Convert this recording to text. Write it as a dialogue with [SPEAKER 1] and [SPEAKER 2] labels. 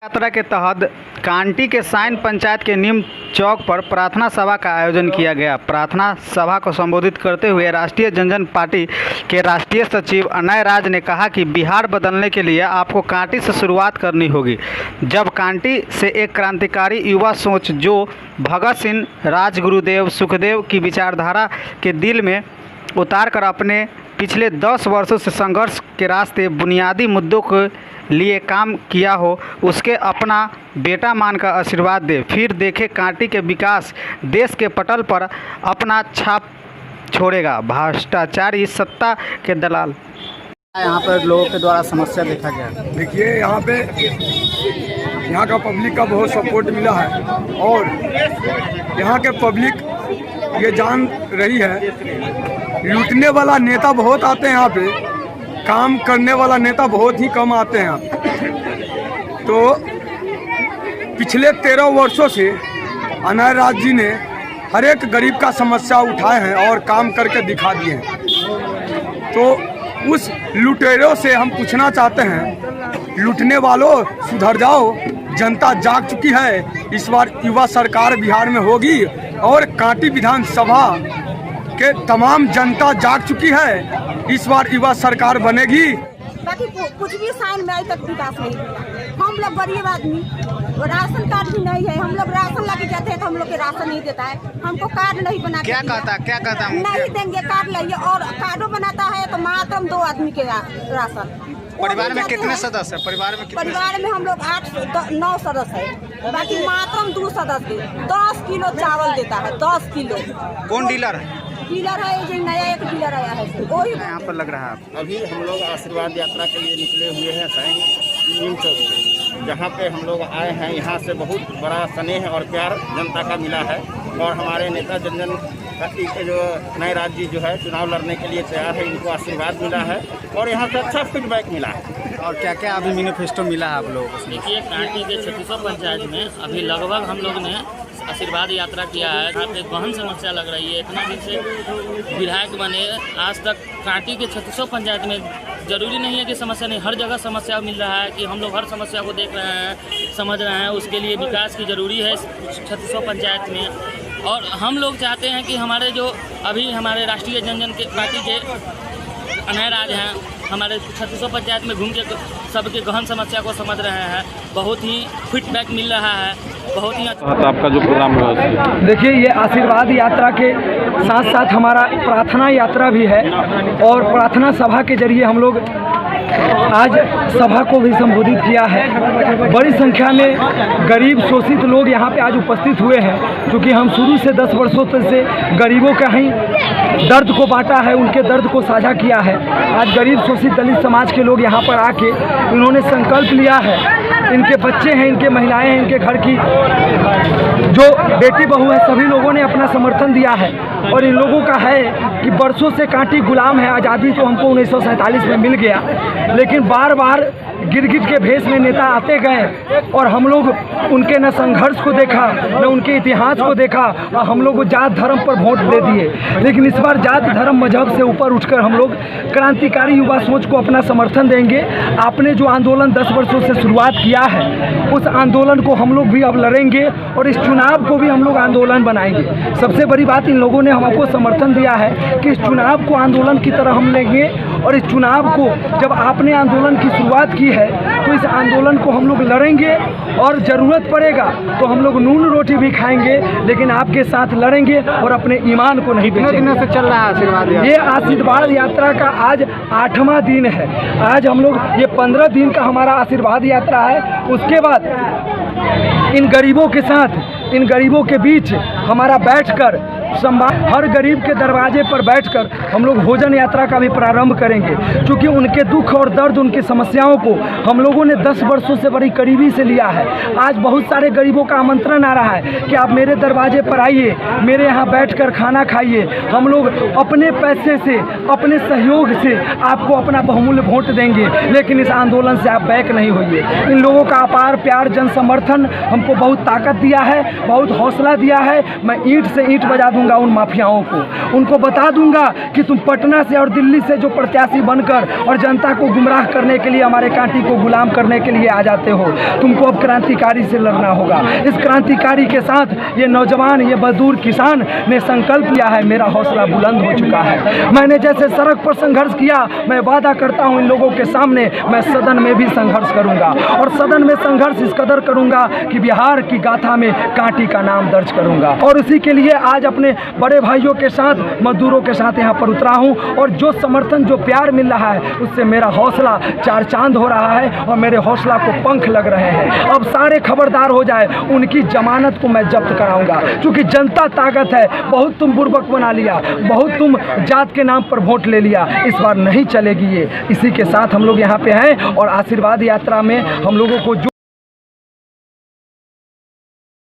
[SPEAKER 1] यात्रा के तहत कांटी के साइन पंचायत के नीम चौक पर प्रार्थना सभा का आयोजन किया गया। प्रार्थना सभा को संबोधित करते हुए राष्ट्रीय जनजन पार्टी के राष्ट्रीय सचिव अनय राज ने कहा कि बिहार बदलने के लिए आपको कांटी से शुरुआत करनी होगी। जब कांटी से एक क्रांतिकारी युवा सोच जो भगत सिंह, राजगुरुदेव, सुखदेव की विचारधारा के दिल में उतार कर अपने पिछले 10 वर्षों से संघर्ष के रास्ते बुनियादी मुद्दों के लिए काम किया हो, उसके अपना बेटा मानकर आशीर्वाद दे। फिर देखे कांटी के विकास देश के पटल पर अपना छाप छोड़ेगा। भ्रष्टाचारी सत्ता के दलाल। यहाँ पर लोगों के द्वारा समस्या देखा गया।
[SPEAKER 2] देखिए यहाँ का पब्लिक का बहुत सपोर्ट मिला है और यहाँ के पब्लिक ये जान रही है, लूटने वाला नेता बहुत आते हैं यहाँ पे, काम करने वाला नेता बहुत ही कम आते हैं। तो पिछले 13 वर्षों से अनय राज जी ने हर एक गरीब का समस्या उठाए हैं और काम करके दिखा दिए हैं। तो उस लुटेरों से हम पूछना चाहते हैं, लूटने वालों सुधर जाओ, जनता जाग चुकी है। इस बार युवा सरकार बिहार में होगी और कांटी विधानसभा के तमाम जनता जाग चुकी है। इस बार युवा सरकार बनेगी।
[SPEAKER 3] बाकी कुछ भी साइन में अभी तक विकास नहीं हुआ। हम लोग गरीब आदमी, राशन कार्ड भी नहीं है। हम लोग राशन लेके जाते हैं तो हम लोग के राशन नहीं देता है, हमको कार्ड नहीं बना
[SPEAKER 1] क्या कहता
[SPEAKER 3] नहीं देंगे कार्ड लाइए, और कार्डो बनाता है तो मात्र 2 आदमी के राशन।
[SPEAKER 1] परिवार में कितने सदस्य है?
[SPEAKER 3] परिवार में हम लोग 8-9 सदस्य है, बाकी मात्र 2 सदस्य 10 किलो चावल देता है। 10 किलो।
[SPEAKER 1] कौन डीलर है?
[SPEAKER 3] डीलर है जो नया एक डीलर आया है, वही
[SPEAKER 1] यहाँ पर लग रहा है।
[SPEAKER 4] अभी हम लोग आशीर्वाद यात्रा के लिए निकले हुए हैं साइन नीम चौक पे, जहाँ पे हम लोग आए हैं। यहाँ से बहुत बड़ा स्नेह और प्यार जनता का मिला है और हमारे नेता जनजन पार्टी के जो अनय राज जी जो है चुनाव लड़ने के लिए तैयार है, इनको आशीर्वाद मिला है और यहाँ से अच्छा फीडबैक मिला है।
[SPEAKER 1] और क्या क्या अभी मैनिफेस्टो मिला है आप लोगों को?
[SPEAKER 5] देखिए, कांटी के 3600 पंचायत में अभी लगभग हम लोग ने आशीर्वाद यात्रा किया है। यहाँ पे गहन समस्या लग रही है। इतना दिन से विधायक बने, आज तक कांटी के 3600 पंचायत में जरूरी नहीं है कि समस्या नहीं, हर जगह समस्या मिल रहा है कि हम लोग हर समस्या को देख रहे हैं, समझ रहे हैं। उसके लिए विकास की ज़रूरी है 3600 पंचायत में। और हम लोग चाहते हैं कि हमारे जो अभी हमारे राष्ट्रीय जनजन के पार्टी के अनय राज हैं, हमारे 3600 पंचायत में घूम के सबके गहन समस्या को समझ रहे हैं। बहुत ही फीडबैक मिल रहा है, बहुत ही अच्छा।
[SPEAKER 1] आपका जो प्रोग्राम है,
[SPEAKER 6] देखिए, ये आशीर्वाद यात्रा के साथ साथ हमारा प्रार्थना यात्रा भी है और प्रार्थना सभा के जरिए हम लोग आज सभा को भी संबोधित किया है। बड़ी संख्या में गरीब शोषित लोग यहाँ पे आज उपस्थित हुए हैं, क्योंकि हम शुरू से 10 वर्षों से गरीबों का ही दर्द को बांटा है, उनके दर्द को साझा किया है। आज गरीब शोषित दलित समाज के लोग यहाँ पर आके इन्होंने संकल्प लिया है, इनके बच्चे हैं, इनके महिलाएं हैं, इनके घर की जो बेटी बहू है, सभी लोगों ने अपना समर्थन दिया है। और इन लोगों का है कि बरसों से कांटी गुलाम है। आज़ादी तो हमको 1947 में मिल गया, लेकिन बार बार गिरगिट के भेष में नेता आते गए और हम लोग उनके न संघर्ष को देखा, न उनके इतिहास को देखा, और हम लोग जात धर्म पर वोट दे दिए। लेकिन इस बार जात धर्म मजहब से ऊपर उठकर हम लोग क्रांतिकारी युवा सोच को अपना समर्थन देंगे। आपने जो आंदोलन 10 वर्षों से शुरुआत किया है, उस आंदोलन को हम लोग भी अब लड़ेंगे और इस चुनाव को भी हम लोग आंदोलन बनाएंगे। सबसे बड़ी बात, इन लोगों ने हमको समर्थन दिया है कि इस चुनाव को आंदोलन की तरह हम लेंगे और इस चुनाव को जब आपने आंदोलन की शुरुआत की है तो इस आंदोलन को हम लोग लड़ेंगे और ज़रूरत पड़ेगा तो हम लोग नून रोटी भी खाएंगे, लेकिन आपके साथ लड़ेंगे और अपने ईमान को नहीं बेचेंगे।
[SPEAKER 1] दिनों से चल रहा है आशीर्वाद यात्रा?
[SPEAKER 6] ये आशीर्वाद यात्रा का आज 8वां दिन है। आज हम लोग ये 15 दिन का हमारा आशीर्वाद यात्रा है। उसके बाद इन गरीबों के साथ, इन गरीबों के बीच हमारा बैठकर हर गरीब के दरवाजे पर बैठकर हम लोग भोजन यात्रा का भी प्रारंभ करेंगे, क्योंकि उनके दुख और दर्द, उनकी समस्याओं को हम लोगों ने 10 वर्षों से बड़ी करीबी से लिया है। आज बहुत सारे गरीबों का आमंत्रण आ रहा है कि आप मेरे दरवाजे पर आइए, मेरे यहाँ बैठकर खाना खाइए। हम लोग अपने पैसे से, अपने सहयोग से आपको अपना बहुमूल्य वोट देंगे, लेकिन इस आंदोलन से आप बैक नहीं होइए। इन लोगों का अपार प्यार, जन समर्थन हमको बहुत ताकत दिया है, बहुत हौसला दिया है। मैं ईंट से ईंट बजा दूँगा दूंगा उन माफियाओं को, उनको बता दूंगा कि तुम पटना से और दिल्ली से जो प्रत्याशी बनकर और जनता को गुमराह करने के लिए, हमारे कांटी को गुलाम करने के लिए आ जाते हो, तुमको अब क्रांतिकारी से लड़ना होगा। इस क्रांतिकारी के साथ ये नौजवान, ये मजदूर किसान ने संकल्प लिया है। मेरा हौसला बुलंद हो चुका है। मैंने जैसे सड़क पर संघर्ष किया, मैं वादा करता हूँ इन लोगों के सामने मैं सदन में भी संघर्ष करूंगा, और सदन में संघर्ष इस कदर करूंगा कि बिहार की गाथा में कांटी का नाम दर्ज करूंगा। और इसी के लिए आज अपने बड़े भाइयों के साथ, मजदूरों के साथ यहाँ पर उतरा हूँ, और जो समर्थन, जो प्यार मिल रहा है उससे मेरा हौसला चार चांद हो रहा है और मेरे हौसला को पंख लग रहे हैं। अब सारे खबरदार हो जाए, उनकी जमानत को मैं जब्त कराऊंगा, क्योंकि जनता ताकत है। बहुत तुम बुर्बक बना लिया, बहुत तुम जात के नाम पर वोट ले लिया, इस बार नहीं चलेगी ये। इसी के साथ हम लोग यहाँ पे हैं और आशीर्वाद यात्रा में हम लोगों को